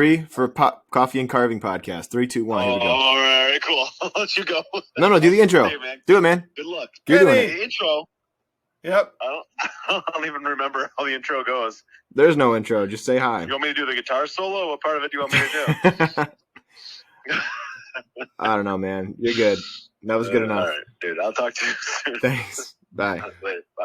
Three for Coffee and Carving podcast. 3, 2, 1. Here we go. All right, cool. I'll let you go. No, do the intro. Hey, man. Do it, man. Good luck. You're doing the it. intro. Yep. I don't even remember how the intro goes. There's no intro. Just say hi. You want me to do the guitar solo? What part of it do you want me to do? I don't know, man. You're good. That was good enough. All right, dude. I'll talk to you soon. Thanks. Bye. Later. Bye.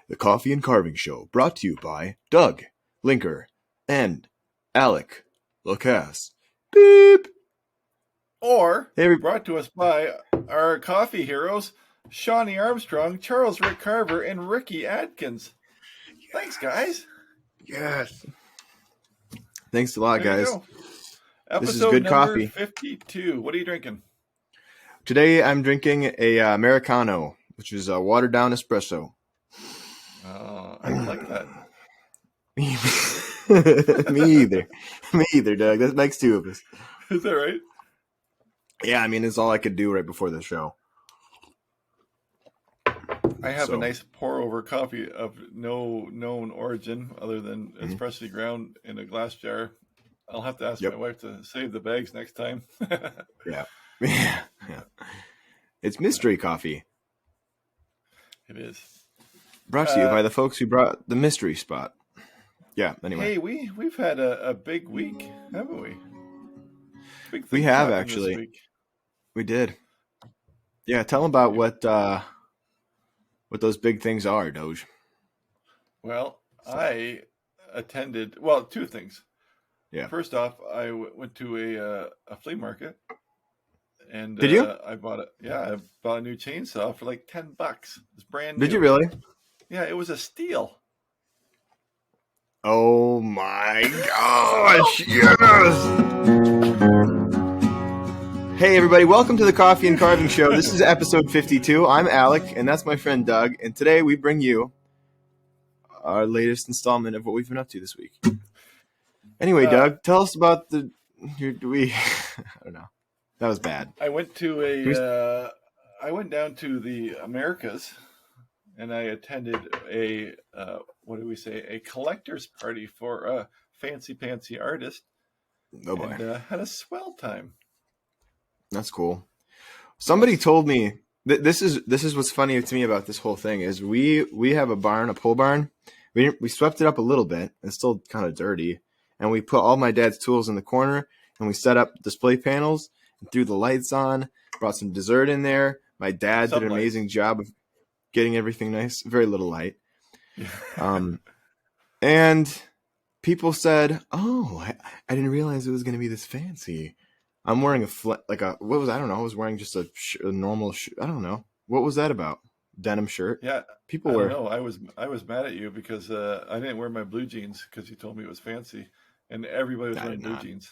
The Coffee and Carving Show, brought to you by Doug, Linker, and Alec, Lacasse. Beep. Or Hey, brought to us by our coffee heroes, Shawnee Armstrong, Charles Rick Carver, and Ricky Adkins. Thanks, guys. yes. Thanks a lot, There you guys. go. This is Episode good number coffee. 52. What are you drinking? Today I'm drinking a Americano, which is a watered down espresso. I like that. Me either, Doug. That makes two of us. Is that right? Yeah, I mean, it's all I could do right before the show. I have So- a nice pour-over coffee of no known origin other than it's Mhm. freshly ground in a glass jar. I'll have to ask Yep. my wife to save the bags next time. Yeah. Yeah. It's mystery coffee. It is. Brought to you by the folks who brought the mystery spot. Yeah, anyway. Hey, we've had a big week, haven't we? Big We things have, happened this actually. week. We did. Yeah, tell them about what those big things are, Doge. Well, I attended, two things. Yeah. First off, I went to a flea market. And Did you? I bought a new chainsaw for like $10. It's brand new. Did you really? Yeah, it was a steal. Oh my gosh, yes! Hey everybody, welcome to the Coffee and Carving Show. This is episode 52. I'm Alec, and that's my friend Doug, and today we bring you our latest installment of what we've been up to this week. Anyway, Doug, tell us about I don't know. That was bad. I went down to the Americas, and I attended a collector's party for a fancy pantsy artist. Oh boy. And had a swell time. That's cool. Somebody told me this is what's funny to me about this whole thing is we have a pole barn. We swept it up a little bit. It's still kind of dirty, and we put all my dad's tools in the corner, and we set up display panels and threw the lights on. Brought some dessert in there. My dad did an amazing job of getting everything nice. Very little light. And people said, "Oh, I didn't realize it was going to be this fancy." I'm wearing I was wearing just a normal I don't know. What was that about? Denim shirt? Yeah. People I were. don't know. I was mad at you because I didn't wear my blue jeans because you told me it was fancy, and everybody was wearing blue jeans.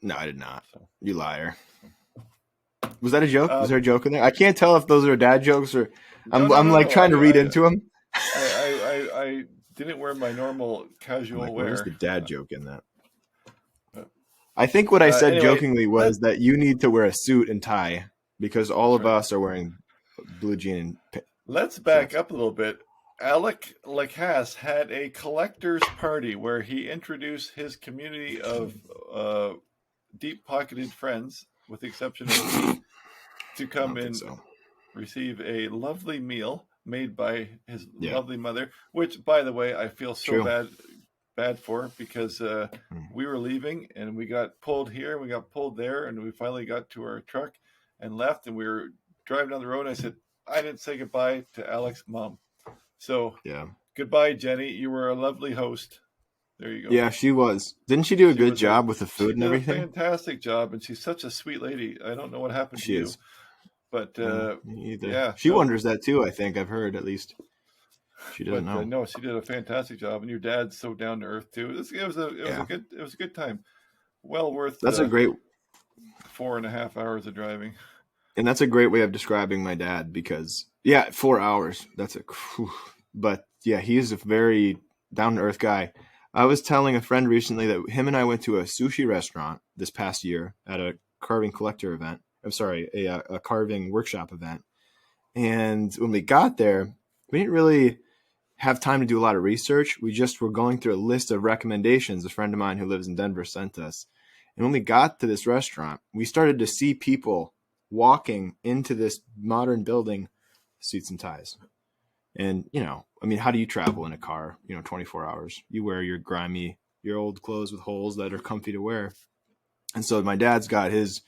No, I did not. So. You liar. Was that a joke? Was there a joke in there? I can't tell if those are dad jokes or I'm trying to read into them. I didn't wear my normal casual wear. Where's the dad joke in that? I think what I said anyway, jokingly was that you need to wear a suit and tie because all of us are wearing blue jean and Let's back up a little bit. Alec Lacasse had a collector's party where he introduced his community of deep-pocketed friends, with the exception of me, to come and receive a lovely meal made by his lovely mother, which, by the way, I feel so bad for because we were leaving and we got pulled here, we got pulled there, and we finally got to our truck and left, and we were driving down the road, and I said, I didn't say goodbye to Alec's mom. So goodbye, Jenny. You were a lovely host. There you go. Yeah, she was. Didn't she do a good job with the food and everything? She did a fantastic job, and she's such a sweet lady. I don't know what happened to you. But me either. She wonders that too, I think. I've heard at least. She doesn't know. No, she did a fantastic job, and your dad's so down to earth too. It was a good time. Well worth. That's a great 4.5 hours of driving. And that's a great way of describing my dad because Yeah, 4 hours. That's a, but yeah, he's a very down to earth guy. I was telling a friend recently that him and I went to a sushi restaurant this past year at a carving collector event. I'm sorry, a carving workshop event. And when we got there, we didn't really have time to do a lot of research. We just were going through a list of recommendations a friend of mine who lives in Denver sent us. And when we got to this restaurant, we started to see people walking into this modern building, suits and ties. And, I mean, how do you travel in a car, 24 hours? You wear your old clothes with holes that are comfy to wear. And so my dad's got his,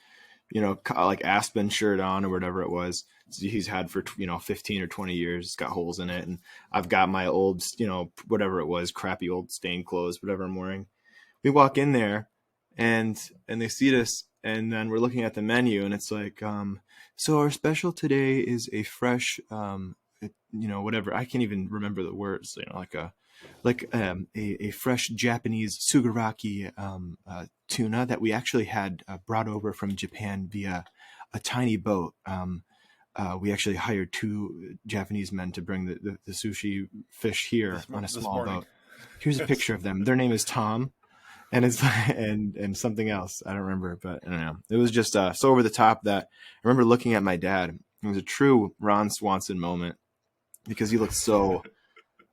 like Aspen shirt on or whatever it was. He's had for 15 or 20 years. It's got holes in it, and I've got my old whatever it was, crappy old stained clothes, whatever I'm wearing. We walk in there, and they seat us, and then we're looking at the menu, and it's like, so our special today is a fresh whatever, I can't even remember the words, a fresh Japanese sugaraki tuna that we actually had brought over from Japan via a tiny boat. We actually hired 2 Japanese men to bring the sushi fish here on a small boat. Here's a picture of them. Their name is Tom, and it's and something else. I don't remember, but I don't know. It was just so over the top that I remember looking at my dad. It was a true Ron Swanson moment because he looked so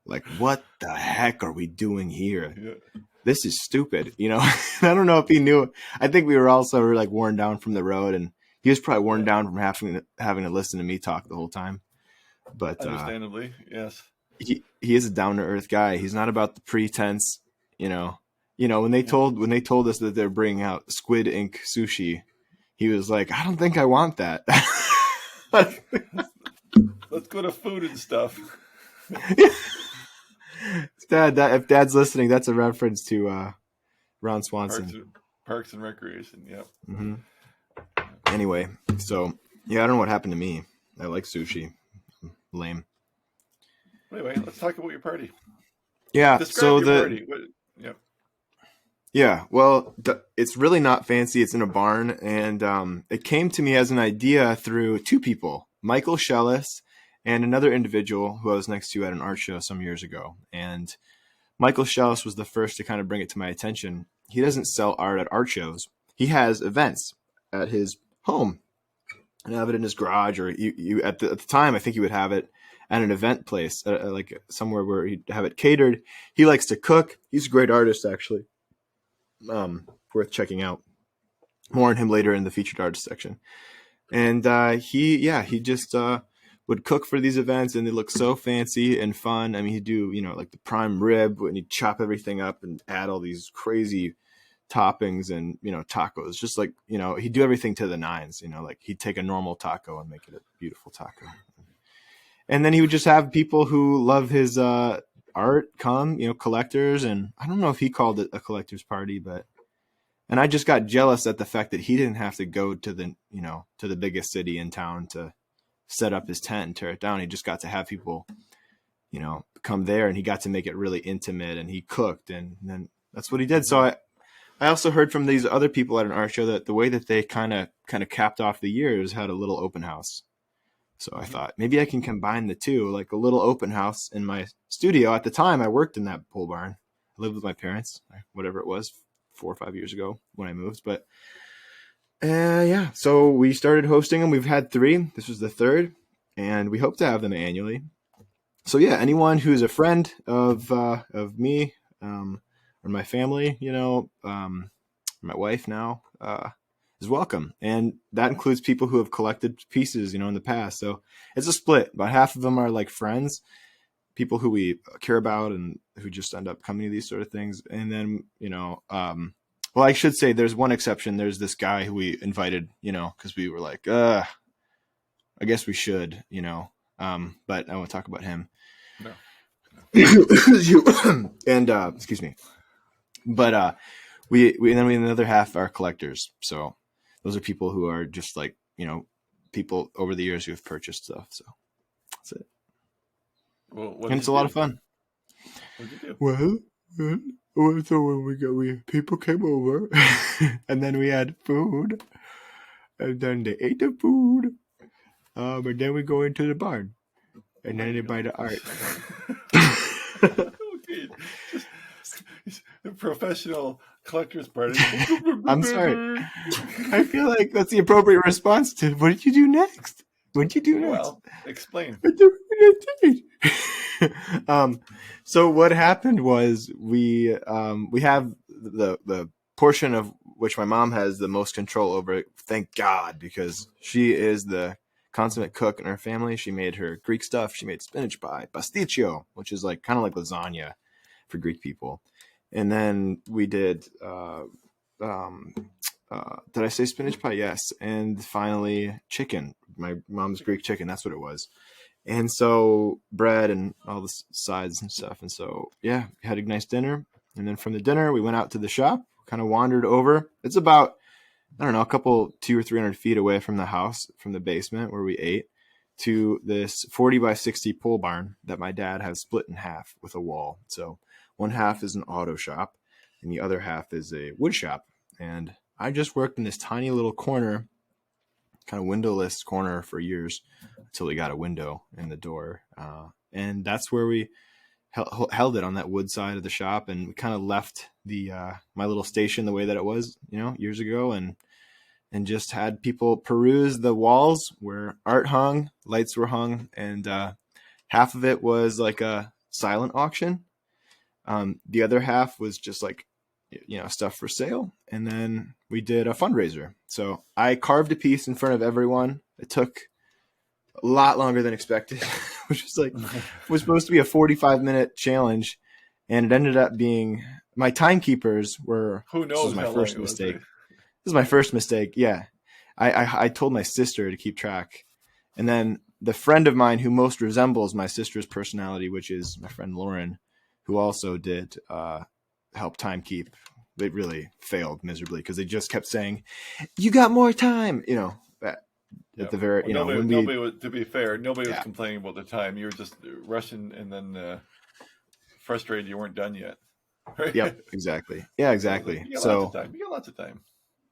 like, what the heck are we doing here? Yeah. This is stupid. I don't know if he knew. I think we were also like worn down from the road, and he was probably worn down from having to listen to me talk the whole time. But understandably, yes. He is a down to earth guy. He's not about the pretense, when they told us that they're bringing out Squid Ink sushi, he was like, I don't think I want that. Let's go to food and stuff. Dad, if Dad's listening, that's a reference to Ron Swanson. Parks and Recreation, yep. Mm-hmm. Anyway, so yeah, I don't know what happened to me. I like sushi. Lame. Anyway, let's talk about your party. Yeah. Describe your party. Yep. Yeah. Well, it's really not fancy. It's in a barn, and it came to me as an idea through 2 people, Michael Shellis and another individual who I was next to at an art show some years ago. And Michael Shellis was the first to kind of bring it to my attention. He doesn't sell art at art shows. He has events at his home and have it in his garage, or you at the time, I think he would have it at an event place, like somewhere where he'd have it catered. He likes to cook. He's a great artist, actually. Worth checking out. More on him later in the featured artist section. And he just would cook for these events, and they look so fancy and fun. I mean, he'd do, like the prime rib, and he'd chop everything up and add all these crazy toppings and, tacos, just like, he'd do everything to the nines, like he'd take a normal taco and make it a beautiful taco. And then he would just have people who love his art come, collectors. And I don't know if he called it a collector's party, and I just got jealous at the fact that he didn't have to go to the biggest city in town to set up his tent and tear it down. He just got to have people, come there, and he got to make it really intimate, and he cooked, and then that's what he did. So I also heard from these other people at an art show that the way that they kind of capped off the year is had a little open house. So I thought maybe I can combine the two, like a little open house in my studio. At the time, I worked in that pole barn. I lived with my parents, whatever it was, 4 or 5 years ago when I moved. But yeah, so we started hosting them. We've had 3. This was the 3rd, and we hope to have them annually. So yeah, anyone who's a friend of me or my family, my wife now, is welcome. And that includes people who have collected pieces, in the past. So it's a split. About half of them are like friends, people who we care about and who just end up coming to these sort of things. And then, well, I should say there's one exception. There's this guy who we invited, because we were like, I guess we should, but I won't talk about him. No. And excuse me. But we and then we another half are collectors. So those are people who are just like, people over the years who have purchased stuff. So that's it. Well, and it's a lot of fun. What did you do? Well, so when people came over, and then we had food, and then they ate the food, and then we go into the barn. Identity by the art. Okay. Just a professional collector's party. I'm sorry. I feel like that's the appropriate response to what did you do next? What did you do next? Well, explain. So what happened was we have the portion of which my mom has the most control over. Thank God, because she is the consummate cook in our family. She made her Greek stuff. She made spinach pie, pasticcio, which is like kind of like lasagna for Greek people. And then we did. Did I say spinach pie? Yes. And finally, chicken. My mom's Greek chicken. That's what it was. And so bread and all the sides and stuff. And so, yeah, we had a nice dinner. And then from the dinner, we went out to the shop, kind of wandered over. It's about, I don't know, a couple 200 or 300 feet away from the house, from the basement where we ate, to this 40 by 60 pole barn that my dad has split in half with a wall. So one half is an auto shop and the other half is a wood shop. And I just worked in this tiny little corner, kind of windowless corner for years until we got a window in the door. And that's where we held it, on that wood side of the shop. And we kind of left the my little station the way that it was, years ago. And just had people peruse the walls where art hung, lights were hung. And half of it was like a silent auction. The other half was just like, stuff for sale. And then we did a fundraiser. So I carved a piece in front of everyone. It took a lot longer than expected, which was supposed to be a 45-minute challenge. And it ended up being, my timekeepers were, who knows, this was my first mistake. This is my first mistake. Yeah. I told my sister to keep track. And then the friend of mine who most resembles my sister's personality, which is my friend Lauren, who also did, help timekeep. They really failed miserably because they just kept saying, "You got more time." At the very, nobody was, to be fair, nobody was complaining about the time. You were just rushing and then frustrated you weren't done yet. Right? Yep, exactly. Yeah, exactly. You got lots of time.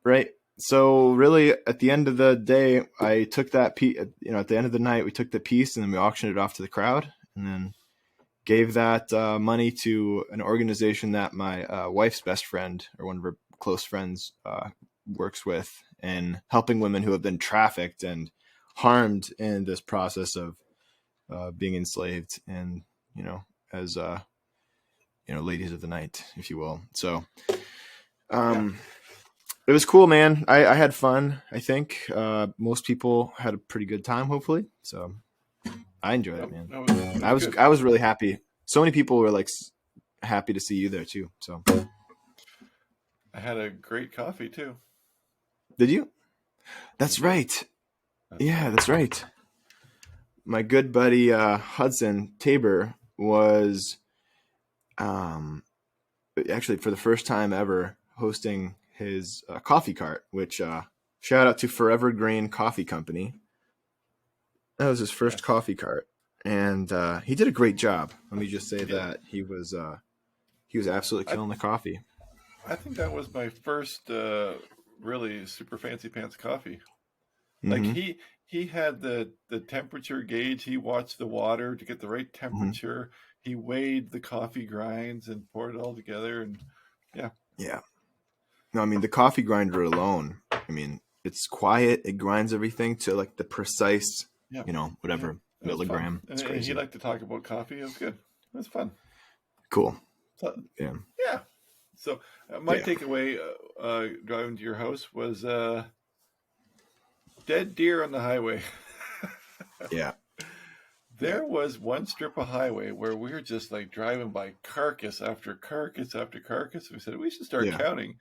Right. So really, at the end of the day, I took that piece. At the end of the night, we took the piece and then we auctioned it off to the crowd, and then gave that money to an organization that my wife's best friend, or one of her close friends, works with, in helping women who have been trafficked and harmed in this process of being enslaved, and as ladies of the night, if you will. So it was cool, man. I had fun. I think most people had a pretty good time, hopefully. So I enjoyed it, man. I was really happy. So many people were like happy to see you there too. So I had a great coffee too. Did you? That's right. Yeah, that's right. My good buddy Hudson Tabor was actually for the first time ever hosting his coffee cart, which shout out to Forever Green Coffee Company. That was his first coffee cart, and he did a great job. Let me just say that he was absolutely killing the coffee. I think that was my first really super fancy pants coffee. Mm-hmm. Like he had the temperature gauge. He watched the water to get the right temperature. Mm-hmm. He weighed the coffee grinds and poured it all together. And yeah. No, I mean the coffee grinder alone. I mean it's quiet. It grinds everything to like the precise, whatever milligram. It's crazy. And he liked to talk about coffee. It was good. It was fun. Cool. So, yeah. So my takeaway driving to your house was dead deer on the highway. Yeah. There was one strip of highway where we were just like driving by carcass after carcass after carcass. We said we should start counting.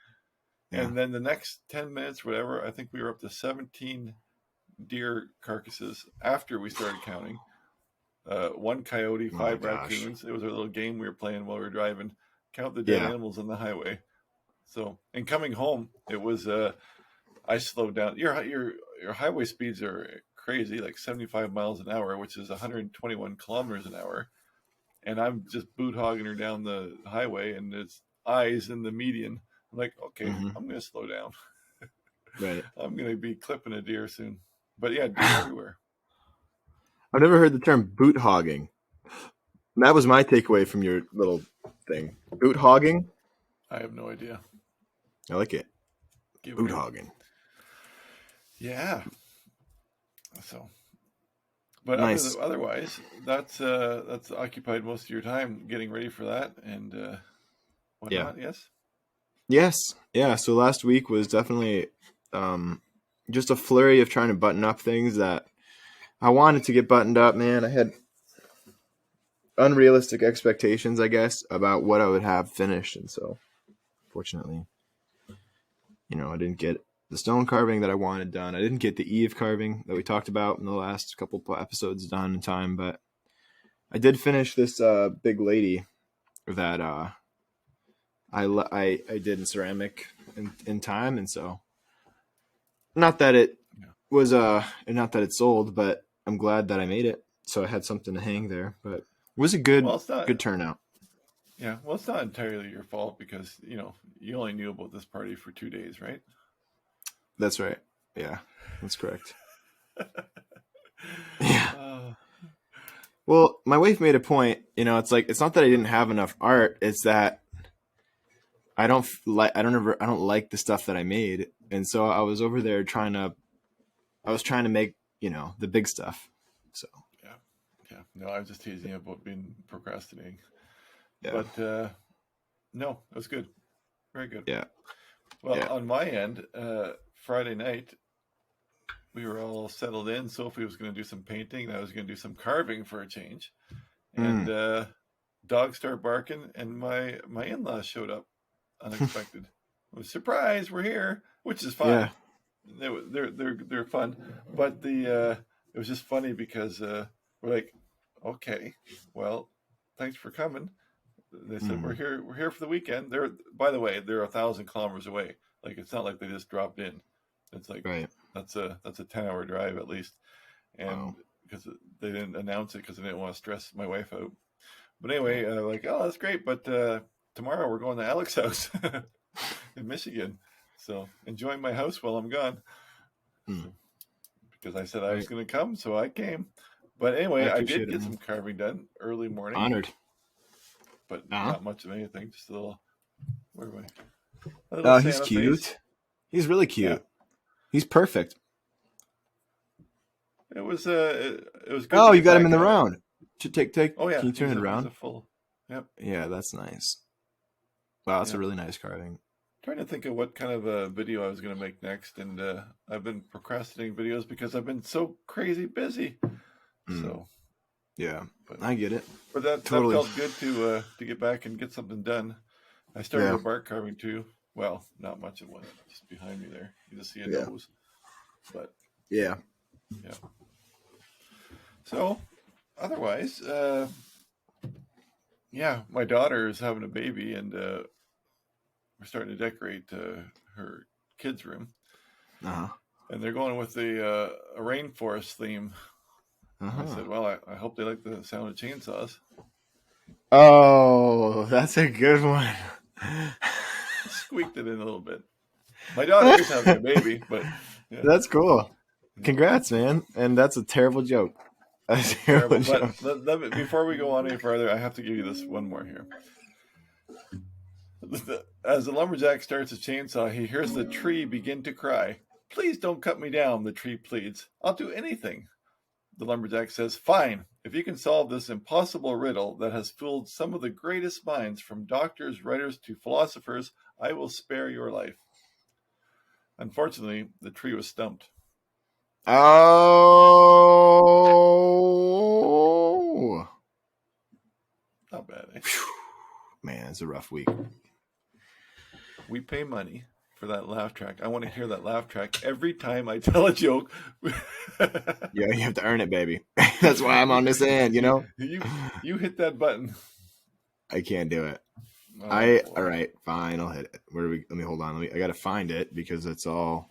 Yeah. And then the next 10 minutes, whatever, I think we were up to 17 deer carcasses after we started counting. One coyote, 5 raccoons. It was a little game we were playing while we were driving. Count the dead animals on the highway. So, and coming home, it was I slowed down. Your highway speeds are crazy, like 75 miles an hour, which is 121 kilometers an hour. And I'm just boot hogging her down the highway, and it's eyes in the median. I'm like, okay, I'm going to slow down. Right. I'm going to be clipping a deer soon. But yeah, deer everywhere. I've never heard the term boot hogging. And that was my takeaway from your little thing. Boot hogging? I have no idea. I like it. Give Boot it hogging. Yeah. So, but Nice. otherwise, that's occupied most of your time getting ready for that and whatnot. Yes. Yes. Yeah. So last week was definitely just a flurry of trying to button up things that I wanted to get buttoned up, man. I had unrealistic expectations, I guess, about what I would have finished. And so, fortunately, I didn't get the stone carving that I wanted done. I didn't get the eave carving that we talked about in the last couple episodes done in time, but I did finish this big lady that I did in ceramic in time. And so, not that it was not that it sold, but I'm glad that I made it. So I had something to hang there, but it was a good turnout. Yeah, well, it's not entirely your fault because you only knew about this party for 2 days, right? That's right. Yeah, that's correct. Yeah. Well, my wife made a point. It's like it's not that I didn't have enough art; it's that I don't like the stuff that I made, and so I was over there trying to make the big stuff. So yeah. No, I was just teasing you about being procrastinating. Yeah. But no, it was good, very good. Yeah. Well, on my end, Friday night, we were all settled in. Sophie was going to do some painting, and I was going to do some carving for a change. And dogs start barking, and my in-laws showed up unexpected. I was surprised we're here, which is fine. Yeah. They're fun, but it was just funny because we're like, okay, well, thanks for coming. They said we're here for the weekend. By the way, they're 1,000 kilometers away. Like it's not like they just dropped in. It's like that's a 10-hour drive at least, and because they didn't announce it because they didn't want to stress my wife out. But anyway, like, oh, that's great. But tomorrow we're going to Alec's house in Michigan. So enjoying my house while I'm gone. Because I said I was going to come, so I came. But anyway, I did get some carving done early morning. Honored. But not much of anything. Just a little. Where am I? Oh, he's cute. Face. He's really cute. Yeah. He's perfect. It was good. Oh, you got him in the round. Take. Oh yeah. Can you turn it around? Full. Yep. Yeah, that's nice. Wow, that's a really nice carving. Trying to think of what kind of a video I was going to make next, and I've been procrastinating videos because I've been so crazy busy. So. Yeah, but I get it. But that felt good to get back and get something done. I started a bark carving too. Well, not much of one, just behind me there. You just see a nose. But yeah. So, otherwise, my daughter is having a baby, and we're starting to decorate her kids' room. And they're going with a rainforest theme. I said, well, I hope they like the sound of chainsaws. Oh, that's a good one. Squeaked it in a little bit. My daughter is having a baby, but... Yeah. That's cool. Congrats, man. And that's a terrible joke. That's a terrible joke. But before we go on any further, I have to give you this one more here. As the lumberjack starts a chainsaw, he hears the tree begin to cry. Please don't cut me down, the tree pleads. I'll do anything. The lumberjack says, fine, if you can solve this impossible riddle that has fooled some of the greatest minds, from doctors, writers, to philosophers, I will spare your life. Unfortunately, the tree was stumped. Oh! Not bad, eh? Man, it's a rough week. We pay money for that laugh track. I want to hear that laugh track every time I tell a joke. Yeah, you have to earn it, baby. That's why I'm on this end, You hit that button. I can't do it. All right, fine, I'll hit it. Let me hold on. I got to find it because it's all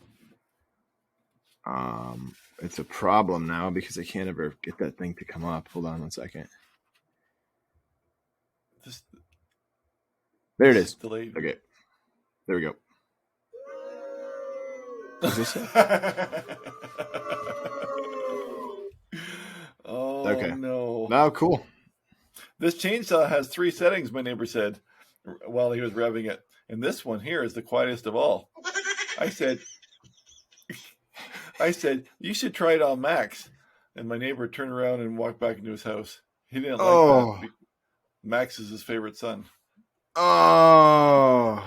it's a problem now because I can't ever get that thing to come up. Hold on 1 second. There it is. Delayed. Okay. There we go. Is this it? Oh Okay. no. Oh, cool. This chainsaw has 3 settings, my neighbor said while he was revving it. And this one here is the quietest of all. I said, you should try it on Max. And my neighbor turned around and walked back into his house. He didn't like that. Max is his favorite son. Oh.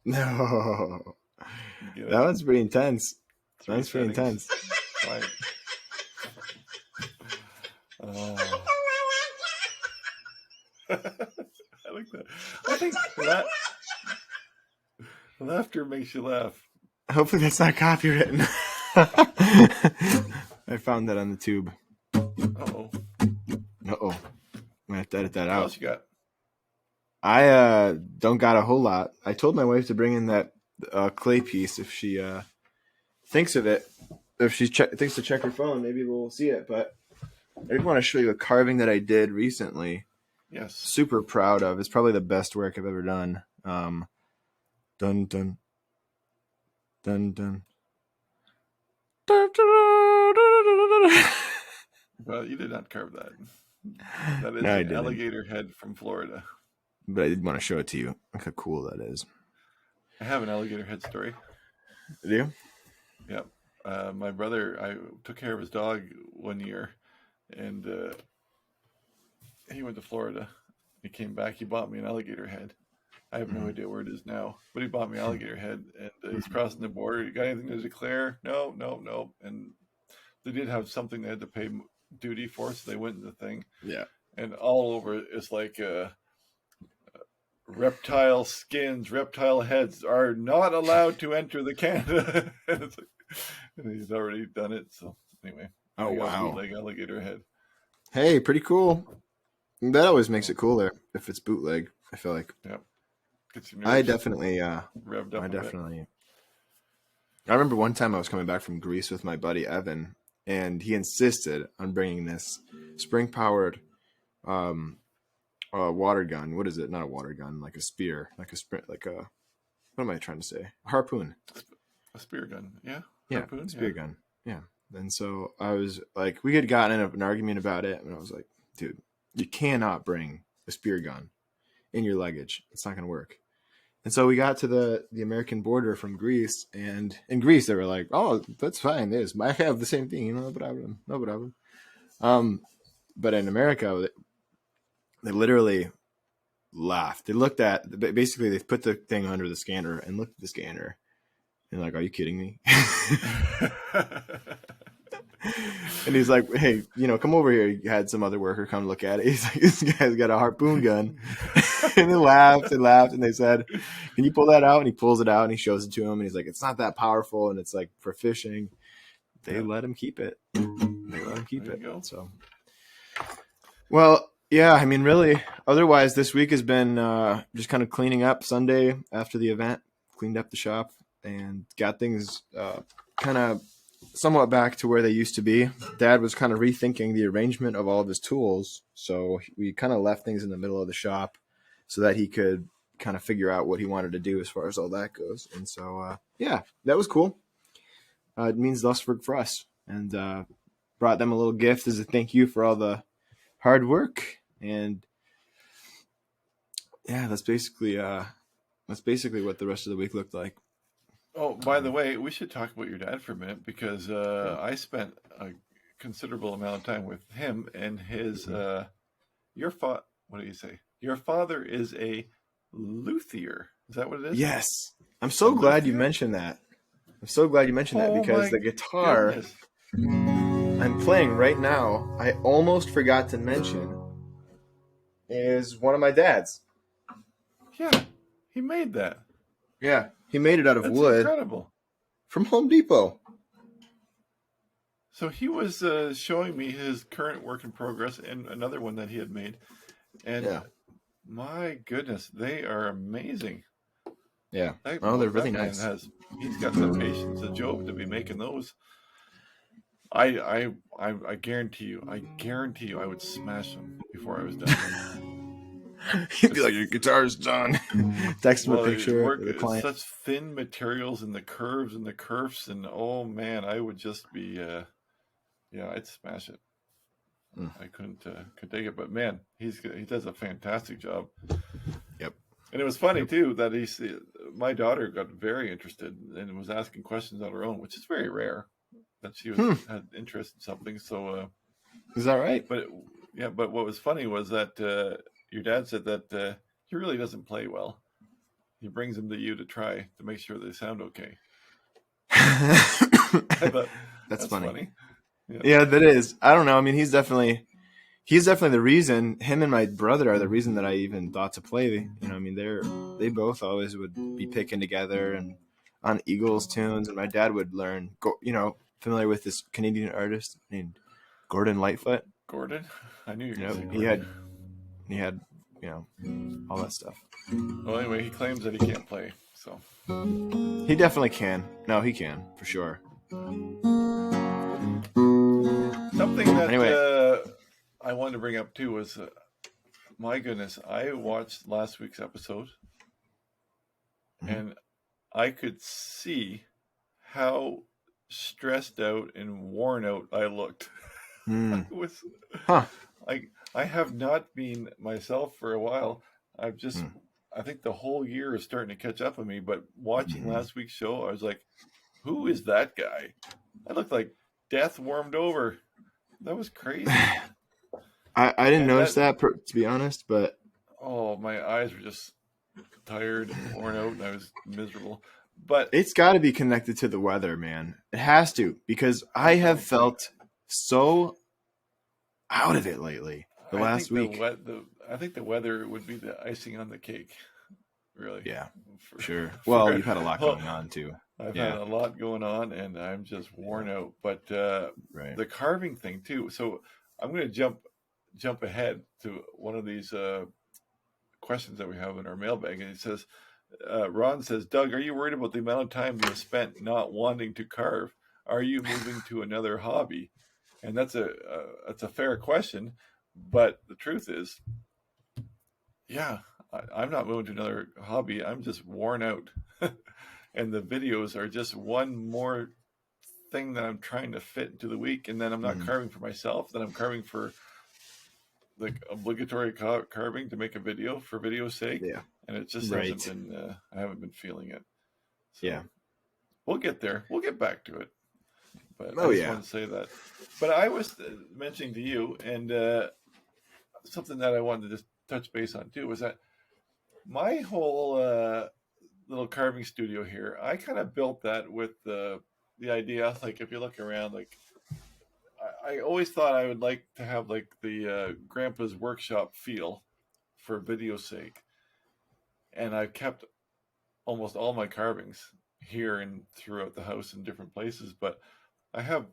No. That one's pretty intense. That's pretty intense. Right. I like that. I think laughter makes you laugh. Hopefully that's not copywritten. I found that on the tube. Uh-oh. I'm gonna have to edit that out. What else you got? I don't got a whole lot. I told my wife to bring in that clay piece if she thinks of it. If she thinks to check her phone, maybe we'll see it. But I just want to show you a carving that I did recently. Yes. Super proud of. It's probably the best work I've ever done. Dun dun dun dun. Well, you did not carve that. That is an alligator head from Florida. But I did want to show it to you. Look how cool that is. I have an alligator head story. Do you? Yep. My brother, I took care of his dog one year, and he went to Florida. He came back. He bought me an alligator head. I have no idea where it is now, but he bought me an alligator head, and he's crossing the border. You got anything to declare? No. And they did have something they had to pay duty for, so they went in the thing. Yeah. And all over it's like reptile skins, reptile heads are not allowed to enter the Canada. And he's already done it. So anyway. Oh, wow. Bootleg alligator head. Hey, pretty cool. That always makes it cooler if it's bootleg, I feel like. Yep. I definitely, revved up I remember one time I was coming back from Greece with my buddy Evan, and he insisted on bringing this spring-powered water gun. What is it? Not a water gun, like a spear, what am I trying to say? A harpoon. A spear gun, yeah. Yeah, harpoon, spear gun. Yeah. And so I was like, we had gotten in an argument about it, and I was like, dude, you cannot bring a spear gun in your luggage. It's not going to work. And so we got to the American border from Greece, and in Greece they were like, "Oh, that's fine. I have the same thing, no problem." But in America, they literally laughed. They looked at basically they put the thing under the scanner and looked at the scanner, and like, "Are you kidding me?" And he's like, "Hey, come over here." He had some other worker come look at it. He's like, "This guy's got a harpoon gun." And they laughed, and they said, "Can you pull that out?" And he pulls it out and he shows it to him, and he's like, "It's not that powerful, and it's like for fishing." They let him keep it. So, well, yeah, I mean, really, otherwise this week has been just kind of cleaning up. Sunday after the event, cleaned up the shop and got things kind of somewhat back to where they used to be. Dad was kind of rethinking the arrangement of all of his tools, so we kind of left things in the middle of the shop so that he could kind of figure out what he wanted to do as far as all that goes. And so, yeah, that was cool. It means less work for us, and brought them a little gift as a thank you for all the hard work. And yeah, that's basically what the rest of the week looked like. Oh, by the way, we should talk about your dad for a minute, because I spent a considerable amount of time with him and his what do you say? Your father is a luthier. Is that what it is? Yes. I'm so glad you mentioned that. Because the guitar I'm playing right now, I almost forgot to mention, is one of my dad's. Yeah, he made that. Yeah, he made it out of wood. Incredible. From Home Depot. So he was showing me his current work in progress and another one that he had made. And my goodness, they are amazing. Yeah. They're really nice. He's got the patience of Job to be making those. I guarantee you, I would smash them before I was done. He'd be like, "Your guitar's done." Text him a picture of the client. Such thin materials and the curves and the kerfs, and oh man, I would just be, I'd smash it. I couldn't take it. But man, he does a fantastic job. Yep. And it was funny too that my daughter got very interested and was asking questions on her own, which is very rare that she had interest in something. So is that right? But but what was funny was that your dad said that he really doesn't play well. He brings them to you to try to make sure they sound okay. That's funny. Yeah, that is. I don't know. I mean, he's definitely the reason. Him and my brother are the reason that I even thought to play. You know, I mean, they both always would be picking together and on Eagles tunes, and my dad would learn. Familiar with this Canadian artist named Gordon Lightfoot. Gordon, I knew you were going to say he had all that stuff. Well, anyway, he claims that he can't play, so he definitely can. No, he can for sure. Something that I wanted to bring up too was, my goodness, I watched last week's episode, and I could see how stressed out and worn out I looked. I have not been myself for a while. I think the whole year is starting to catch up on me. But watching last week's show, I was like, "Who is that guy?" I looked like death warmed over. That was crazy. I didn't notice that, to be honest, but my eyes were just tired and worn out, and I was miserable. But it's got to be connected to the weather, man. It has to, because I have felt so out of it lately. Last week. I think the weather would be the icing on the cake. Really. Yeah, for sure. Well, you've had a lot going on too. I've had a lot going on, and I'm just worn out. But the carving thing too. So I'm going to jump ahead to one of these questions that we have in our mailbag, and it says, Ron says, "Doug, are you worried about the amount of time you spent not wanting to carve? Are you moving to another hobby?" And that's a fair question, but the truth is, I'm not moving to another hobby. I'm just worn out, and the videos are just one more thing that I'm trying to fit into the week. And then I'm not carving for myself. Then I'm carving for like obligatory carving to make a video for video's sake. Yeah, and it just hasn't been. I haven't been feeling it. So we'll get there. We'll get back to it. But I just want to say that. But I was mentioning to you, and something that I wanted to just touch base on too was that my whole little carving studio here, I kind of built that with the idea, like if you look around, like I always thought I would like to have like the grandpa's workshop feel for video's sake. And I've kept almost all my carvings here and throughout the house in different places, but I have,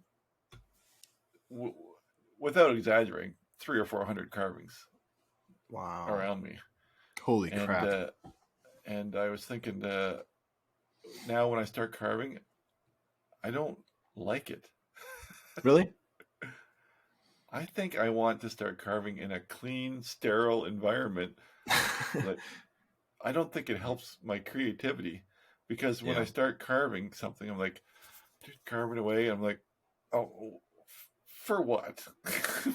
without exaggerating, 300 or 400 carvings. Wow. Around me. Holy crap. And I was thinking, now when I start carving, I don't like it. Really? I think I want to start carving in a clean, sterile environment. Like, I don't think it helps my creativity, because when I start carving something, I'm like, carving away. I'm like, oh, for what?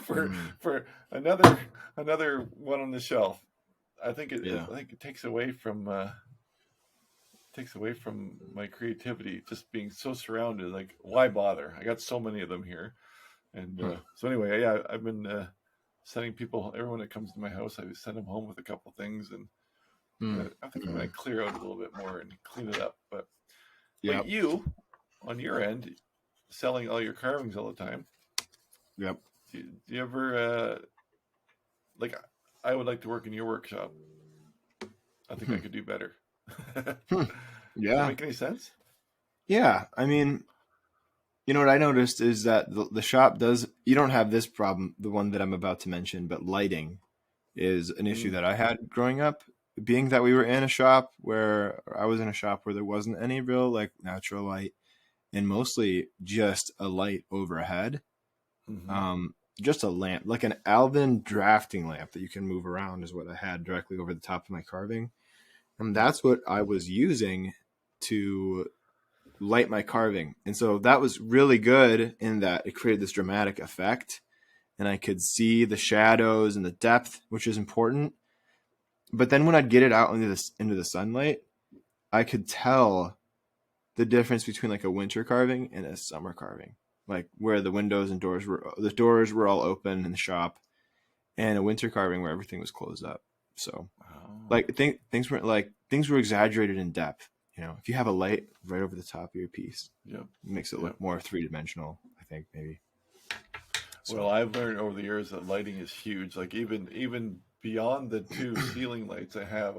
for another one on the shelf. I think it takes away from my creativity, just being so surrounded. Like, why bother? I got so many of them here, and so anyway, I've been sending everyone that comes to my house, I send them home with a couple things, and I think I'm going to clear out a little bit more and clean it up. But you, on your end, selling all your carvings all the time. Yep. Do you ever like? I would like to work in your workshop. I think I could do better. Does that make any sense? Yeah, I mean, you know what I noticed is that the shop does. You don't have this problem, the one that I'm about to mention, but lighting is an issue that I had growing up. Being that we were in a shop where there wasn't any real like natural light, and mostly just a light overhead. Just a lamp, like an Alvin drafting lamp that you can move around, is what I had directly over the top of my carving. And that's what I was using to light my carving. And so that was really good in that it created this dramatic effect. and I could see the shadows and the depth, which is important. But then when I'd get it out into the sunlight, I could tell the difference between like a winter carving and a summer carving, like where the windows and doors were all open in the shop, and a winter carving where everything was closed up. So like things were exaggerated in depth. You know, if you have a light right over the top of your piece, it makes it look more three-dimensional, I think, maybe. So. Well, I've learned over the years that lighting is huge. Like even beyond the 2 ceiling lights I have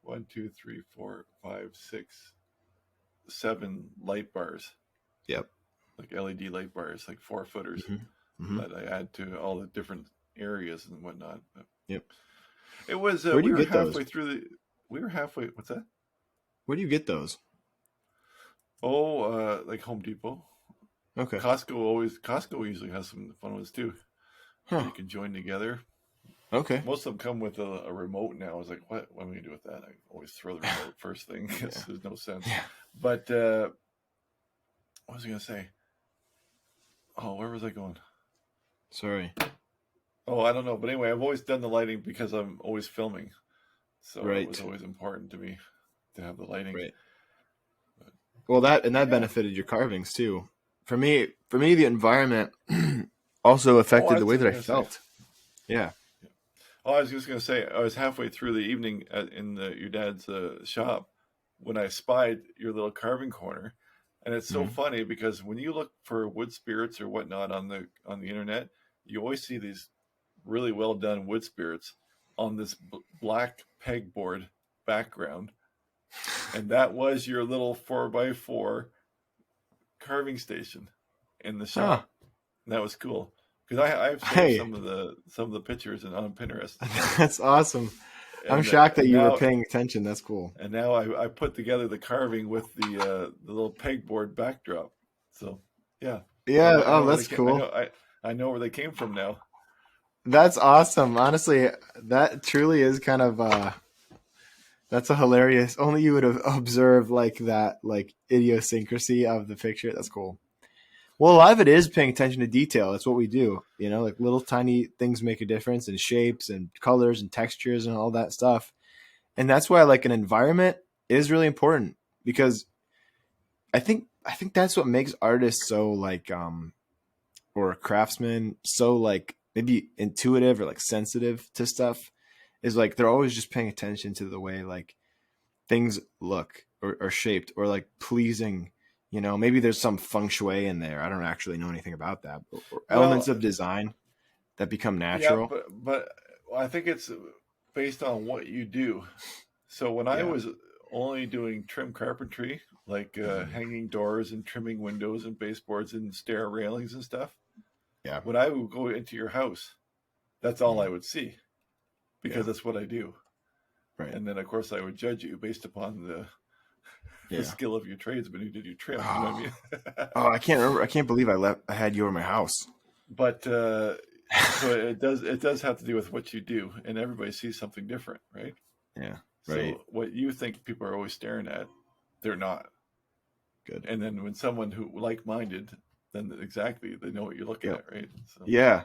1, 2, 3, 4, 5, 6, 7 light bars. Yep. Like LED light bars, like 4-footers that I add to all the different areas and whatnot. But yep. It was Where do you get halfway those? through we were halfway. What's that? Where do you get those? Oh, like Home Depot. Okay. Costco usually has some fun ones too. Huh. You can join together. Okay. Most of them come with a remote now. I was like, what am I going to do with that? I always throw the remote first thing because there's no sense. Yeah. But what was I going to say? Oh, where was I going? Sorry. Oh, I don't know. But anyway, I've always done the lighting because I'm always filming. So it was always important to me to have the lighting. Right. Well, that benefited your carvings too. For me, the environment also affected the way that I felt. Yeah. Oh, I was just going to say, I was halfway through the evening in your dad's shop when I spied your little carving corner, and it's so funny because when you look for wood spirits or whatnot on the internet, you always see these really well done wood spirits on this black pegboard background, and that was your little 4x4 carving station in the shop. Huh. That was cool. Because I've seen some of the pictures on Pinterest. That's awesome. I'm shocked that you were paying attention. That's cool. And now I put together the carving with the little pegboard backdrop. So yeah. That's cool. I know where they came from now. That's awesome. Honestly, that truly is kind of that's a hilarious. Only you would have observed like that, like idiosyncrasy of the picture. That's cool. Well, a lot of it is paying attention to detail. That's what we do. You know, like little tiny things make a difference in shapes and colors and textures and all that stuff. And that's why like an environment is really important, because I think that's what makes artists so like or craftsmen so like maybe intuitive or like sensitive to stuff, is like they're always just paying attention to the way like things look or shaped or like pleasing. You know, maybe there's some feng shui in there. I don't actually know anything about that. Or elements of design that become natural. Yeah, but I think it's based on what you do. So when I was only doing trim carpentry, like hanging doors and trimming windows and baseboards and stair railings and stuff, when I would go into your house, that's all I would see, because that's what I do. Right. And then, of course, I would judge you based upon the skill of your tradesman who did your trim. You know what I mean? I can't remember. I can't believe I had you over my house. But so it does have to do with what you do, and everybody sees something different, right? Yeah. Right. So what you think people are always staring at, they're not. Good. And then when someone who like-minded, then exactly they know what you're looking at, right? So. Yeah.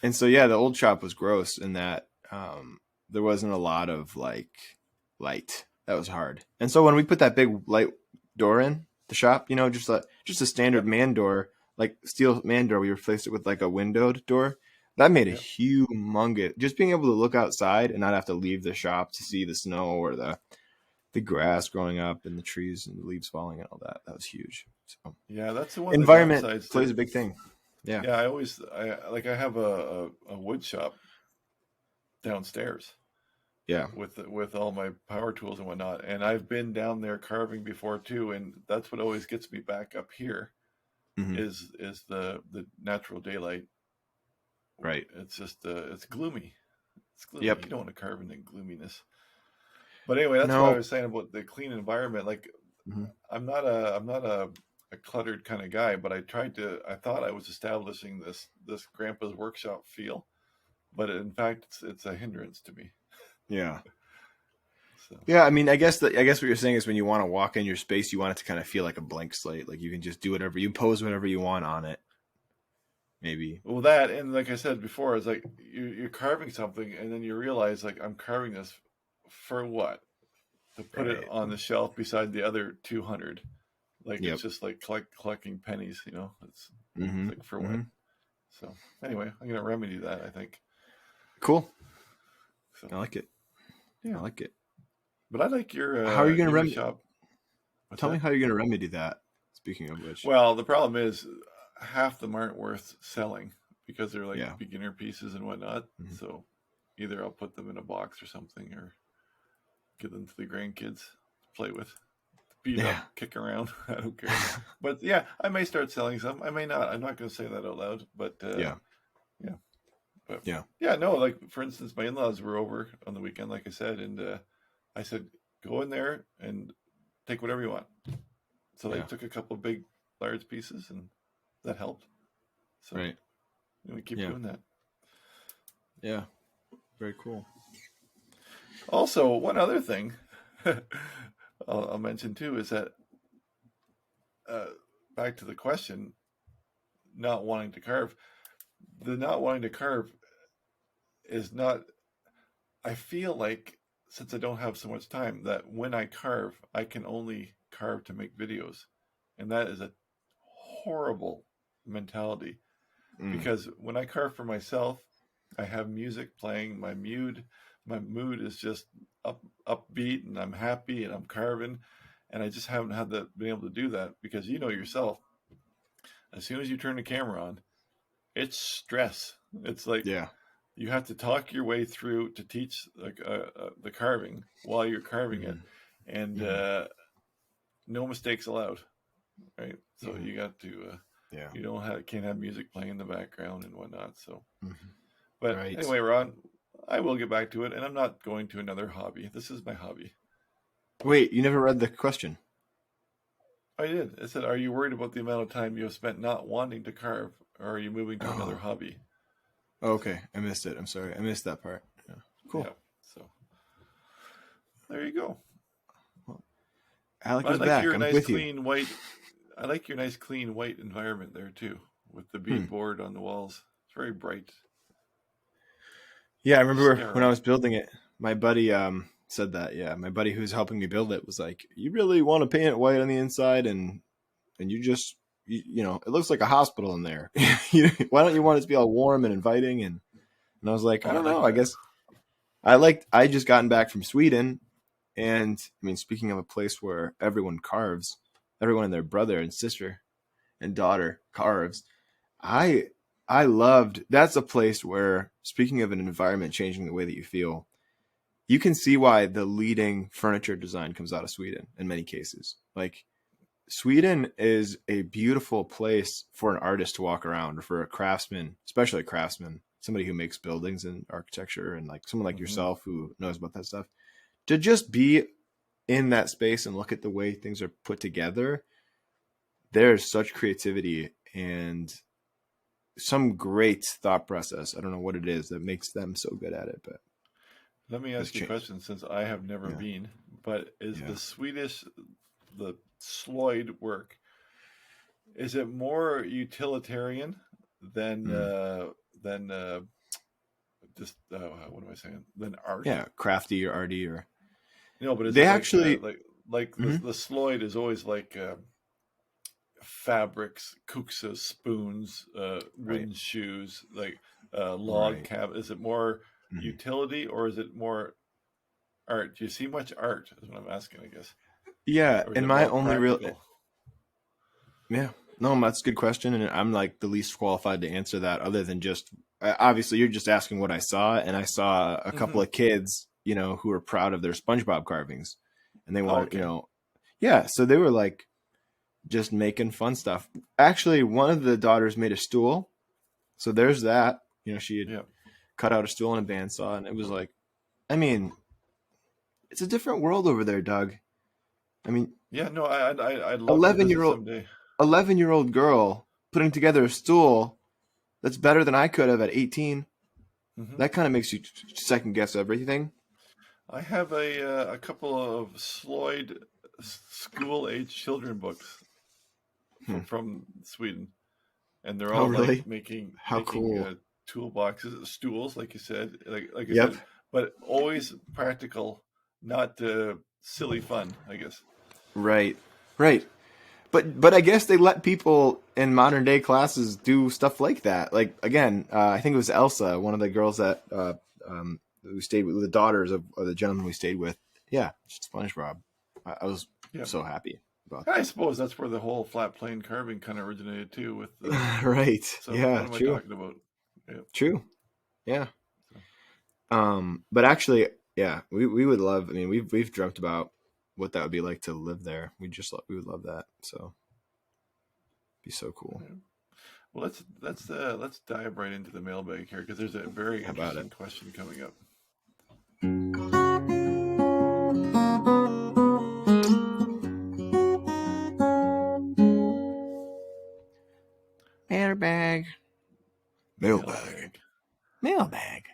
And so the old shop was gross in that there wasn't a lot of like light. That was hard. And so when we put that big light door in the shop, you know, just a standard man door, like steel man door, we replaced it with like a windowed door. That made a humongous, just being able to look outside and not have to leave the shop to see the snow or the grass growing up and the trees and the leaves falling and all that. That was huge. So that's the one. Environment plays a big thing. Yeah. Yeah. I have a wood shop downstairs. Yeah. With all my power tools and whatnot. And I've been down there carving before too. And that's what always gets me back up here is the natural daylight. Right. It's just, it's gloomy. It's gloomy. Yep. You don't want to carve in the gloominess. But anyway, that's what I was saying about the clean environment. Like I'm not a cluttered kind of guy, but I thought I was establishing this grandpa's workshop feel, but in fact, it's a hindrance to me. Yeah. Yeah, I mean, I guess what you're saying is when you want to walk in your space, you want it to kind of feel like a blank slate. Like you can just do whatever, you pose whatever you want on it. maybe. Well, that, and like I said before, it's like you're carving something, and then you realize, like, I'm carving this for what? To put it on the shelf beside the other 200. Like, it's just like collecting pennies, you know? It's like, for what? So, anyway, I'm going to remedy that, I think. Cool. So, I like it. Yeah, I like it. But I like your how are you going to remedy? shop. Tell me how you're going to remedy that. Speaking of which, well, the problem is half them aren't worth selling because they're like beginner pieces and whatnot. So either I'll put them in a box or something, or give them to the grandkids to play with, beat up, kick around. I don't care. But yeah, I may start selling some. I may not. I'm not going to say that out loud. But no. Like, for instance, my in-laws were over on the weekend, like I said, and I said, go in there and take whatever you want. So they took a couple of big, large pieces, and that helped. So we keep doing that. Yeah, very cool. Also, one other thing I'll mention too is that back to the question, not wanting to carve. The not wanting to carve is not. I feel like, since I don't have so much time, that when I carve, I can only carve to make videos, and that is a horrible mentality. Because when I carve for myself, I have music playing. My mood is just upbeat, and I'm happy, and I'm carving, and I just haven't been able to do that, because you know yourself, as soon as you turn the camera on, it's stress. It's like you have to talk your way through to teach the carving while you're carving it, and no mistakes allowed, right? So you got to you can't have music playing in the background and whatnot. So, but anyway, Ron, I will get back to it, and I'm not going to another hobby. This is my hobby. Wait, you never read the question? I did. It said, "Are you worried about the amount of time you have spent not wanting to carve, or are you moving to another hobby?" Okay, I missed it. I'm sorry, I missed that part. Yeah. Cool. Yeah, so there you go. Well, Alec is back. I'm with you. I like your nice, clean, white environment there too, with the beadboard on the walls. It's very bright. Yeah, I remember when I was building it, my buddy said that. Yeah, my buddy who's helping me build it was like, "You really want to paint it white on the inside, and you just, you know, it looks like a hospital in there. Why don't you want it to be all warm and inviting?" And I was like, I don't know. I guess I just gotten back from Sweden, and I mean, speaking of a place where everyone carves, everyone and their brother and sister and daughter carves. I loved, that's a place where, speaking of an environment changing the way that you feel, you can see why the leading furniture design comes out of Sweden in many cases. Like, Sweden is a beautiful place for an artist to walk around, or for a craftsman, especially a craftsman, somebody who makes buildings and architecture, and like someone like yourself who knows about that stuff, to just be in that space and look at the way things are put together. There's such creativity and some great thought process. I don't know what it is that makes them so good at it, but let me ask you a question, since I have never been, but is the Swedish, the Sloyd work, is it more utilitarian than just what am I saying? Than art? Yeah, crafty or arty, or no, but is they it actually the Sloyd is always like fabrics, kuksas, spoons, wooden shoes, like log cabin. Is it more utility, or is it more art? Do you see much art? Is what I'm asking, I guess. Yeah, and my only practical? that's a good question, and I'm like the least qualified to answer that, other than just obviously you're just asking what I saw, and I saw a couple of kids, you know, who were proud of their SpongeBob carvings, and they wanted, so they were like just making fun stuff. Actually, one of the daughters made a stool, so there's that. You know, she had cut out a stool and a bandsaw, and it was like, I mean, it's a different world over there, Doug. I mean, I'd love to visit someday. 11-year-old girl putting together a stool that's better than I could have at 18. That kind of makes you second guess everything. I have a couple of Sloyd school age children books from Sweden. and they're all really? like making cool. Toolboxes, stools, like you said, like I Yep. said, but always practical, not silly fun, I guess. Right. But I guess they let people in modern day classes do stuff like that. Like again, I think it was Elsa, one of the girls that who stayed with the daughters of the gentleman we stayed with. Yeah, SpongeBob. I was so happy about that. I suppose that's where the whole flat plane carving kind of originated too. With the, right. So yeah. what am True. I talking about? Yeah. True. Yeah. But actually, yeah, we would love. I mean, we've dreamt about what that would be like to live there. We would love that. So, be so cool. Yeah. Well, let's dive right into the mailbag here because there's a very interesting question coming up. Mailbag.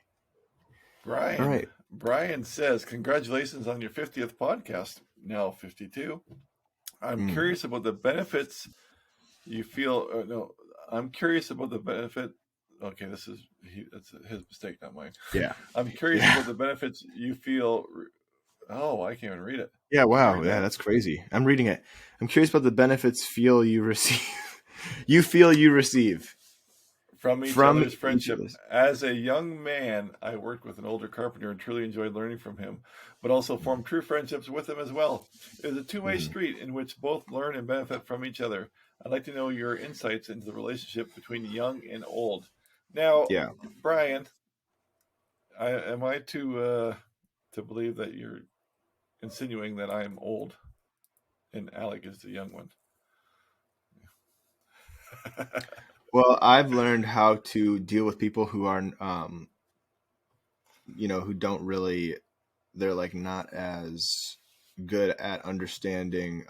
Brian. All right. Brian says, "Congratulations on your 50th podcast. Now 52. I'm curious about the benefits you feel. No, I'm curious about the benefit. Okay, that's his mistake, not mine. Yeah. I'm curious about the benefits you feel. Oh, I can't even read it. Yeah. Wow. Yeah, that's crazy. I'm reading it. I'm curious about the benefits you receive. You feel you receive from each other's friendship. As a young man, I worked with an older carpenter and truly enjoyed learning from him, but also formed true friendships with him as well. It is a two-way street in which both learn and benefit from each other. I'd like to know your insights into the relationship between young and old." Now, Brian, am I to believe that you're insinuating that I'm old and Alec is the young one? Well, I've learned how to deal with people who are, who don't really, they're like not as good at understanding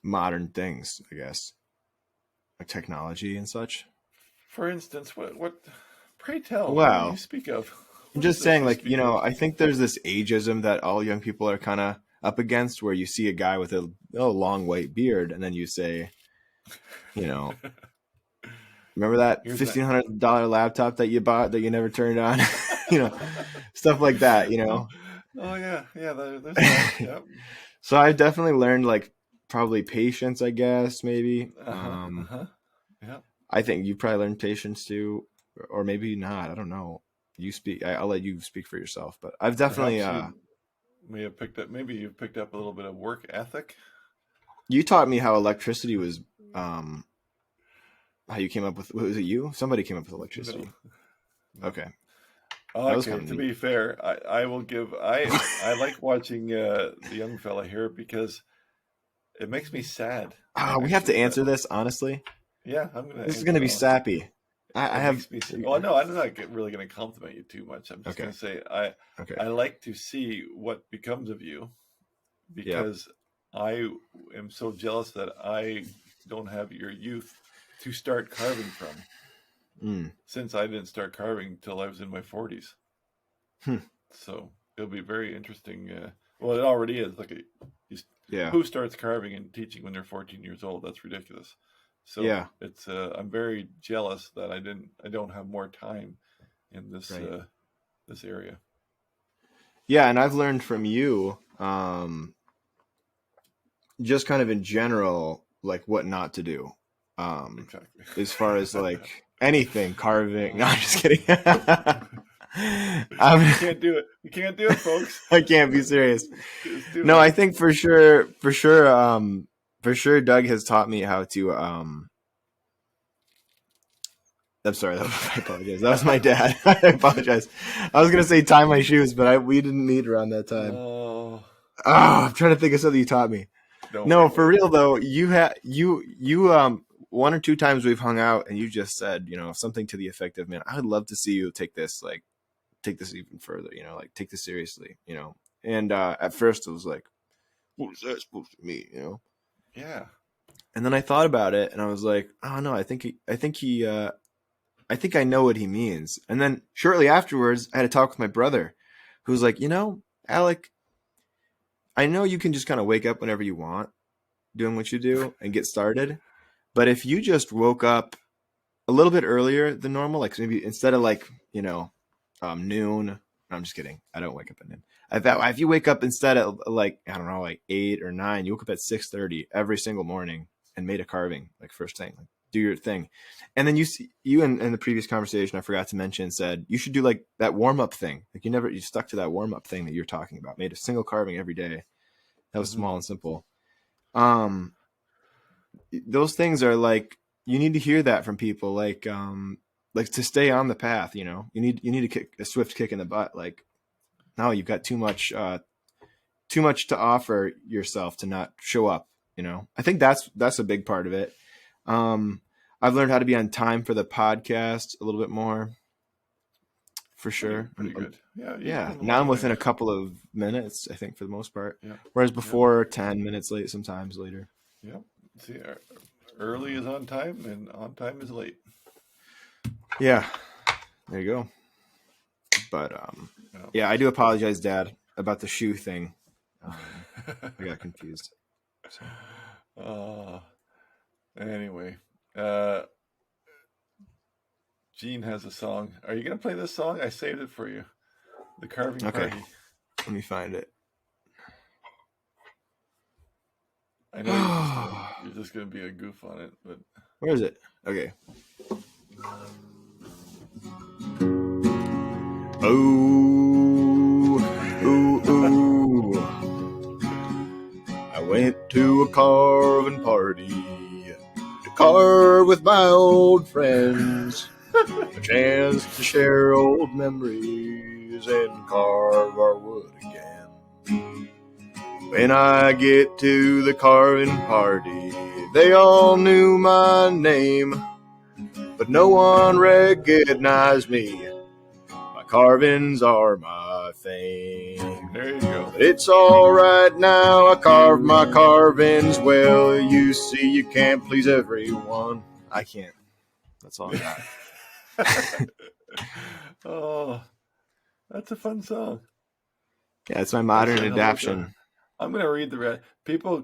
modern things, I guess, like technology and such. For instance, what pray tell, wow. What do you speak of? I'm just saying, like, I think there's this ageism that all young people are kind of up against, where you see a guy with a long white beard and then you say, remember that $1,500 laptop that you bought that you never turned on? Stuff like that, Oh yeah, there's that. Yep. So I definitely learned, like, probably patience, I guess, maybe. Yeah. I think you probably learned patience too, or maybe not. I don't know. You speak. I'll let you speak for yourself, but I've definitely you've picked up a little bit of work ethic. You taught me how electricity was, how you came up with, was it you? Somebody came up with electricity. No. Okay. Okay, to be fair, I will give, I like watching the young fella here because it makes me sad. We have to answer this, honestly. Yeah, this is going to be sappy. I have. Well, no, I'm not really going to compliment you too much. I'm just going to say I like to see what becomes of you because I am so jealous that I don't have your youth to start carving from. Since I didn't start carving till I was in my 40s. So it'll be very interesting. Well, it already is. Like, who starts carving and teaching when they're 14 years old? That's ridiculous. So it's I'm very jealous that I don't have more time in this this area. Yeah, and I've learned from you, just kind of in general, like what not to do. Exactly. As far as like anything, carving. No, I'm just kidding. You can't do it. You can't do it, folks. I can't be serious. No, I think for sure, Doug has taught me how to. I'm sorry. I apologize. That was my dad. I apologize. I was gonna say tie my shoes, but we didn't meet around that time. I'm trying to think of something you taught me. No, for real though. You one or two times we've hung out, and you just said, something to the effect of, "Man, I would love to see you take this even further. Like take this seriously. And at first it was like, what is that supposed to mean? Yeah. And then I thought about it, and I was like, oh no, I think I know what he means. And then shortly afterwards, I had a talk with my brother, who was like, Alec, I know you can just kind of wake up whenever you want, doing what you do and get started. But if you just woke up a little bit earlier than normal, like maybe instead of like, noon, I'm just kidding. I don't wake up at noon. If you wake up instead of like, I don't know, like 8 or 9, you woke up at 6:30 every single morning and made a carving, like first thing, like do your thing. And then you in the previous conversation, I forgot to mention, said you should do like that warm up thing. Like you stuck to that warm up thing that you're talking about, made a single carving every day. That was small and simple. Those things are like, you need to hear that from people, like to stay on the path. You need to kick a swift kick in the butt. Like, no, you've got too much to offer yourself to not show up. I think that's a big part of it. I've learned how to be on time for the podcast a little bit more, for sure. Pretty good. Yeah. Now I'm within a couple of minutes, I think, for the most part. Yeah. Whereas before, 10 minutes late, sometimes later. Yeah. See, early is on time, and on time is late. Yeah. There you go. But yeah, I do apologize, Dad, about the shoe thing. I got confused. So. Anyway, Gene has a song. Are you gonna play this song? I saved it for you. The Carving Party. Let me find it. I know you're just gonna be a goof on it, but where is it? Okay. Ooh. I went to a carving party to carve with my old friends. A chance to share old memories and carve our wood again. When I get to the carving party, they all knew my name, but no one recognized me. My carvings are my thing. There you go. But it's all right now, I carve my carvings well. You see, you can't please everyone. I can't. That's all I got. Oh, that's a fun song. Yeah, it's my modern adaptation. I'm going to read the rest. People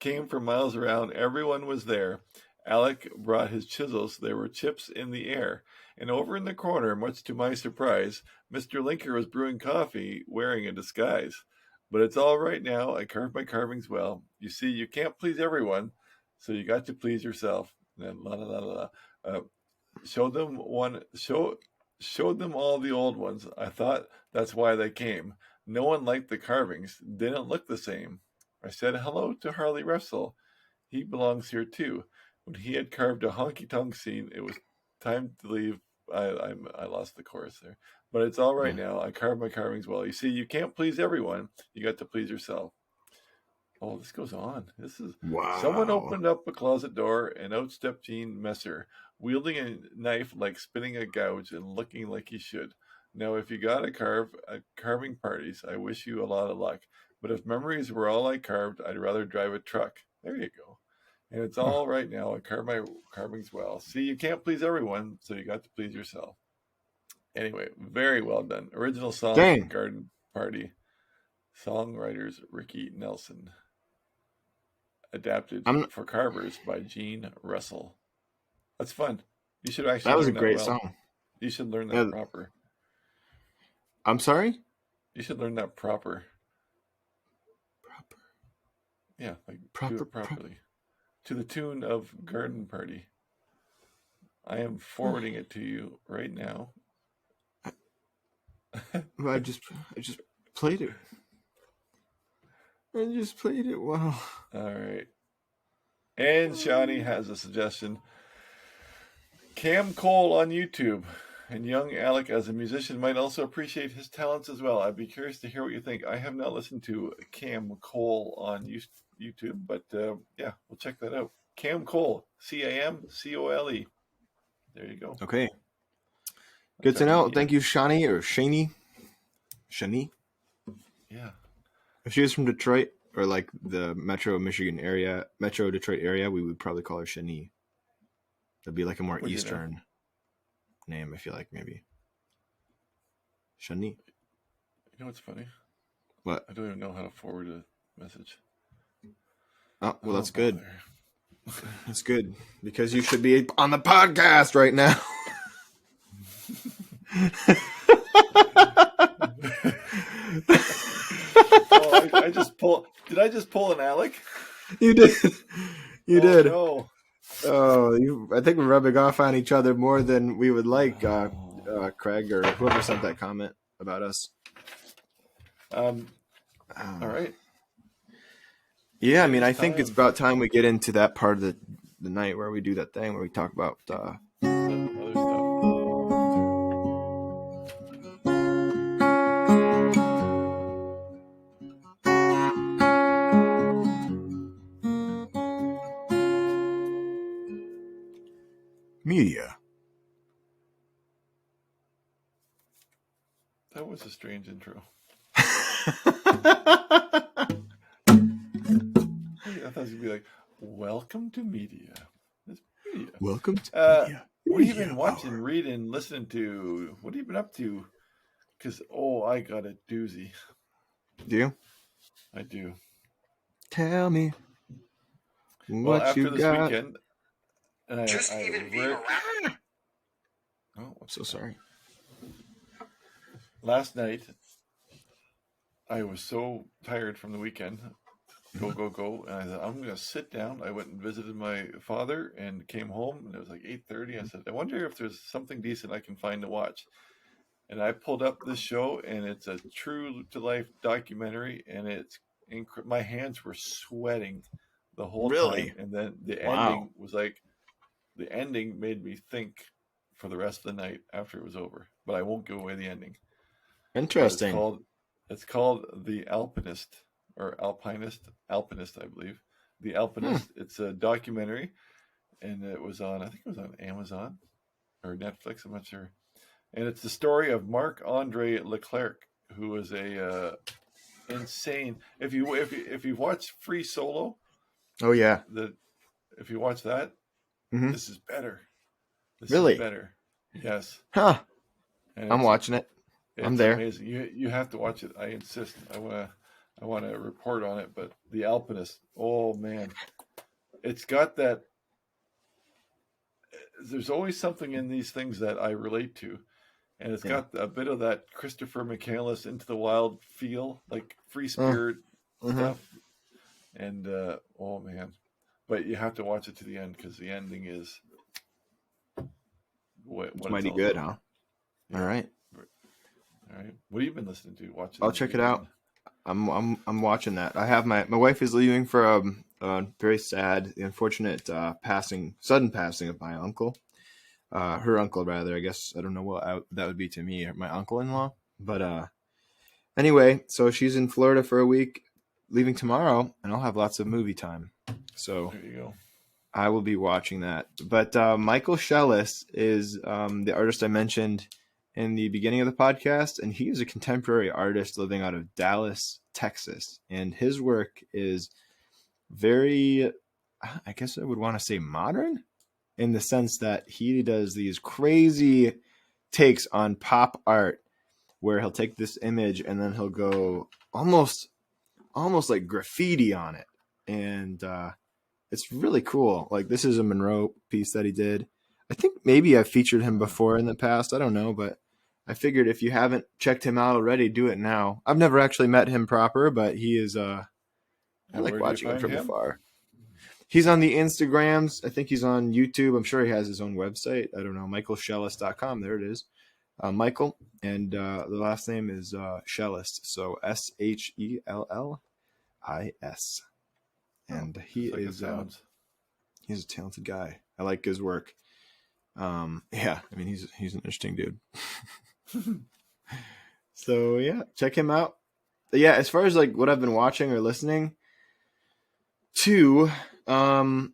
came from miles around. Everyone was there. Alec brought his chisels. There were chips in the air. And over in the corner, much to my surprise, Mr. Linker was brewing coffee, wearing a disguise. But it's all right now. I carved my carvings well. You see, you can't please everyone, so you got to please yourself. And la la la la. Showed them all the old ones. I thought that's why they came. No one liked the carvings. Didn't look the same. I said hello to Harley Russell. He belongs here too. When he had carved a honky-tonk scene, it was time to leave. I lost the chorus there. But it's all right now. I carved my carvings well. You see, you can't please everyone. You got to please yourself. Oh, this goes on. This is wow. Someone opened up a closet door and out stepped Gene Messer, wielding a knife like spinning a gouge and looking like he should. Now, if you got to carve at carving parties, I wish you a lot of luck. But if memories were all I carved, I'd rather drive a truck. There you go. And it's all right now. I carve my carvings well. See, you can't please everyone, so you got to please yourself. Anyway, very well done. Original song, Garden Party. Songwriters, Ricky Nelson. Adapted for carvers by Gene Russell. That's fun. You should actually. That was a great song. You should learn that proper. I'm sorry? You should learn that proper. Proper. Yeah, like do it properly. To the tune of Garden Party. I am forwarding it to you right now. I just played it. I just played it well. All right. And Shawnee has a suggestion. Cam Cole on YouTube. And young Alec, as a musician, might also appreciate his talents as well. I'd be curious to hear what you think. I have not listened to Cam Cole on YouTube, but yeah, we'll check that out. Cam Cole, CAMCOLE. There you go. Okay. Good to know. Thank you, Shani or Shani. Shani? Yeah. If she was from Detroit or like the Metro Detroit area, we would probably call her Shani. That'd be like a more Eastern name, I feel like, maybe. Shani. You know what's funny? What? I don't even know how to forward a message. Oh, well, that's good. That's good because you should be on the podcast right now. I just pull. Did I just pull an Alec? You did. You did. No. Oh, I think we're rubbing off on each other more than we would like, Craig or whoever sent that comment about us. All right. Yeah, I mean, I think it's about time we get into that part of the night where we do that thing where we talk about other stuff. media. That was a strange intro. I thought you'd be like, "Welcome to media." It's media. Welcome to media. What have you been watching, reading, listening to? What have you been up to? Because I got a doozy. Do you? I do. Tell me Well, what after you this got. weekend, I'm so sorry. Last night, I was so tired from the weekend. Go. And I thought, I'm going to sit down. I went and visited my father and came home, and it was like 8:30. I said, I wonder if there's something decent I can find to watch. And I pulled up this show, and it's a true-to-life documentary, and it's my hands were sweating the whole time. And then the ending was like, the ending made me think for the rest of the night after it was over. But I won't give away the ending. Interesting. It's called The Alpinist, or Alpinist, I believe. The Alpinist. It's a documentary, and it was on, I think it was on Amazon or Netflix, I'm not sure. And it's the story of Marc-Andre Leclerc, who was a insane. If you watch Free Solo, oh yeah, if you watch that, this is better. This really is better. Yes. Huh. And I'm watching it. I'm there. Amazing. You have to watch it. I insist. I want to report on it. But The Alpinist. Oh man, it's got that. There's always something in these things that I relate to, and it's got a bit of that Christopher McCandless Into the Wild feel, like Free Spirit stuff. And oh man, but you have to watch it to the end because the ending is it's mighty good, huh? Yeah. All right. What have you been listening to? I'll check it out. I'm watching that. I have my wife is leaving for a very sad, unfortunate sudden passing of my uncle. Her uncle, rather. I guess I don't know what that would be to me, my uncle-in-law. But anyway, so she's in Florida for a week, leaving tomorrow, and I'll have lots of movie time. So there you go. I will be watching that. But Michael Shellis is the artist I mentioned in the beginning of the podcast, and he is a contemporary artist living out of Dallas, Texas. And his work is very, I guess I would want to say modern, in the sense that he does these crazy takes on pop art where he'll take this image and then he'll go almost like graffiti on it. And it's really cool. Like, this is a Monroe piece that he did. I think maybe I've featured him before in the past. I don't know, but I figured if you haven't checked him out already, do it now. I've never actually met him proper, but he is, I like watching him from afar. He's on the Instagrams. I think he's on YouTube. I'm sure he has his own website. I don't know. michaelshellis.com. There it is. Michael. And the last name is Shellis. So Shellis. And he is he's a talented guy. I like his work. Yeah, I mean, he's an interesting dude. So yeah, check him out. Yeah, as far as like what I've been watching or listening to, who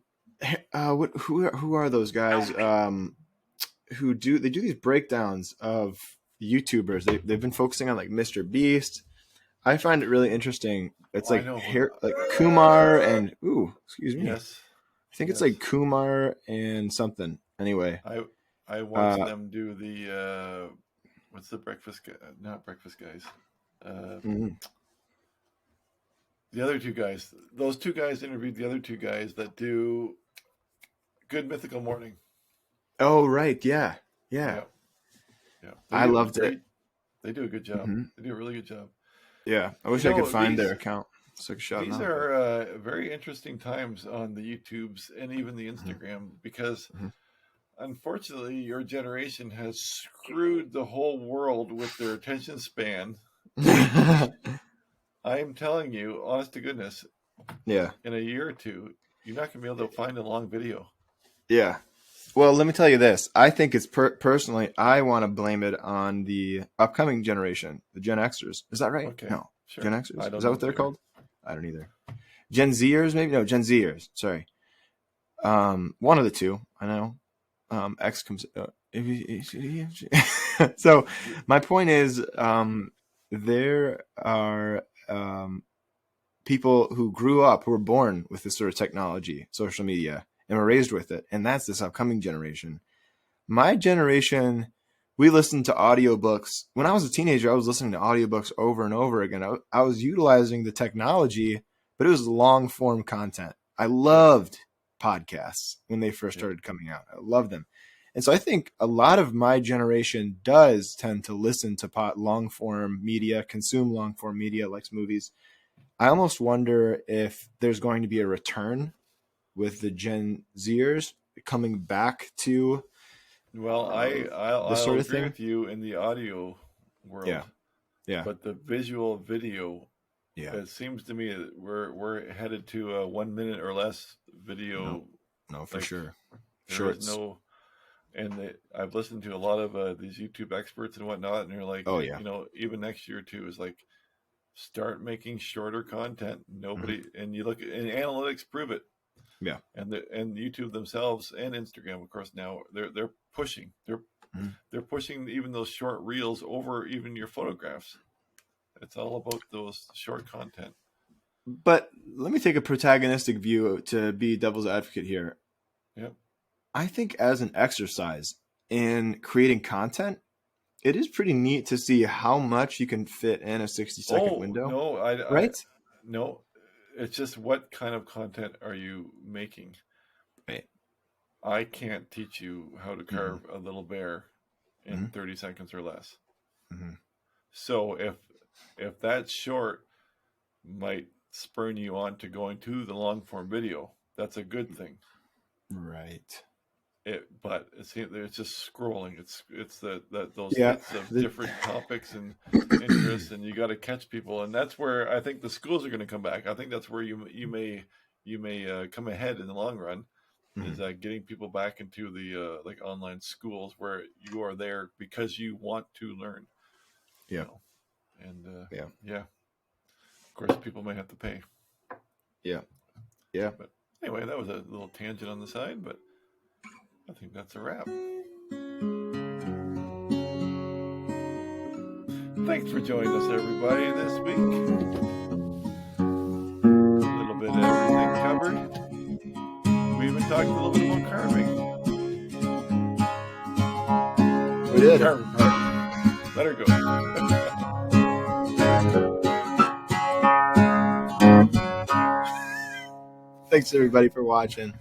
are those guys who do these breakdowns of YouTubers? They've been focusing on like Mr. Beast. I find it really interesting. It's like Kumar and excuse me. Yes. I think it's like Kumar and something. Anyway, I watched them do the what's the breakfast guy? Not breakfast guys. The other two guys. Those two guys interviewed the other two guys that do Good Mythical Morning. Oh, right. Yeah. Yeah. I loved it. They do a good job. Mm-hmm. They do a really good job. Yeah. I wish I could find their account. So these are very interesting times on the YouTubes and even the Instagram because unfortunately your generation has screwed the whole world with their attention span. I'm telling you, honest to goodness, in a year or two, you're not going to be able to find a long video. Yeah. Well, let me tell you this. I think it's personally, I want to blame it on the upcoming generation, the Gen Xers. Is that right? Okay. No. Sure. Gen Xers? Is that what they're called? I don't either. Gen Zers, maybe? No, Gen Zers. Sorry. One of the two. I know. X comes. So my point is, there are people who grew up, who were born with this sort of technology, social media, and were raised with it, and that's this upcoming generation. My generation, we listened to audiobooks. When I was a teenager, I was listening to audiobooks over and over again. I was utilizing the technology, but it was long form content. I loved podcasts when they first started coming out. I loved them. And so I think a lot of my generation does tend to listen to long form media, consume long form media, likes movies. I almost wonder if there's going to be a return with the Gen Zers coming back to I'll sort of agree thing with you in the audio world. Yeah. But the visual video, it seems to me that we're headed to a 1 minute or less video. No, for sure. Shorts. I've listened to a lot of these YouTube experts and whatnot, and they're like, even next year or two is like, start making shorter content. Nobody, and you look, and analytics prove it. Yeah, and YouTube themselves and Instagram, of course, now they're pushing. They're pushing even those short reels over even your photographs. It's all about those short content. But let me take a protagonistic view to be devil's advocate here. Yep. I think as an exercise in creating content, it is pretty neat to see how much you can fit in a 60-second window. No, right? No. It's just what kind of content are you making? Right. I can't teach you how to carve a little bear in 30 seconds or less. So if that short might spur you on to going to the long form video, that's a good thing. Right. But it's just scrolling. It's those hits of different topics and interests, and you got to catch people, and that's where I think the schools are going to come back. I think that's where you may come ahead in the long run, is getting people back into the like online schools where you are there because you want to learn. Yeah, and of course, people may have to pay. Yeah. But anyway, that was a little tangent on the side, but I think that's a wrap. Thanks for joining us, everybody, this week. A little bit of everything covered. We even talked a little bit about carving. We did. Carving party. Let her go. Thanks, everybody, for watching.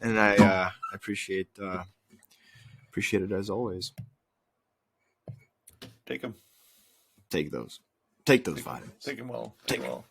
And I appreciate it as always. Take them. Take those. Take those vitamins. Take them all. Take them.